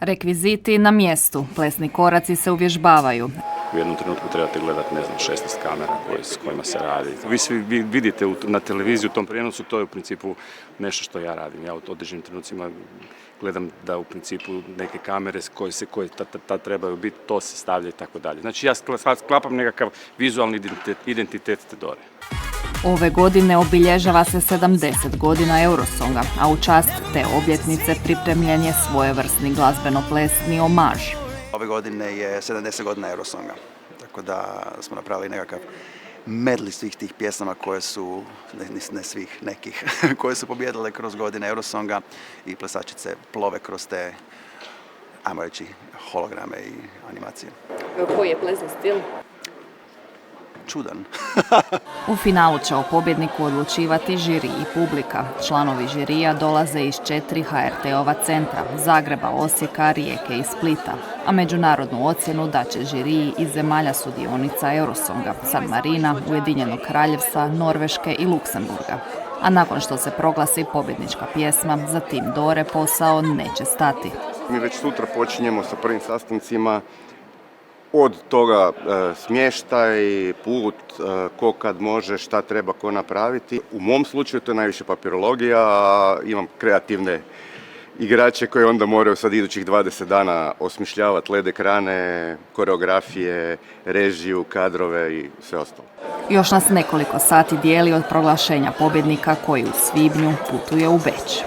Rekviziti na mjestu, plesni koraci se uvježbavaju. U jednom trenutku trebate gledati, 16 kamera s kojima se radi. Vi svi vidite na televiziji u tom prijenosu, to je u principu nešto što ja radim. Ja u određenim trenucima gledam da u principu neke kamere koje trebaju biti, to se stavlja i tako dalje. Znači ja sklapam nekakav vizualni identitet Tedore. Ove godine obilježava se 70 godina Eurosonga, a u čast te obljetnice pripremljen je svojevrsni glazbeno-plesni omaž. Ove godine je 70 godina Eurosonga, tako da smo napravili nekakav medley svih tih pjesama koje su, ne svih, nekih, koje su pobjedile kroz godine Eurosonga i plesačice plove kroz te, ajmo reći, holograme i animacije. Koji je plesni stil? Čudan. U finalu će o pobjedniku odlučivati žiri i publika. Članovi žirija dolaze iz 4 HRT-ova centra, Zagreba, Osijeka, Rijeke i Splita, a međunarodnu ocjenu daće žiriji iz zemalja sudionica Eurosonga, San Marina, Ujedinjenog Kraljevstva, Norveške i Luksemburga. A nakon što se proglasi pobjednička pjesma, za tim Dore posao neće stati. Mi već sutra počinjemo sa prvim sastancima. Od toga smještaj, put, ko kad može, šta treba ko napraviti. U mom slučaju to je najviše papirologija, a imam kreativne igrače koji onda moraju sad idućih 20 dana osmišljavati LED ekrane, koreografije, režiju, kadrove i sve ostalo. Još nas nekoliko sati dijeli od proglašenja pobjednika koji u svibnju putuje u Beč.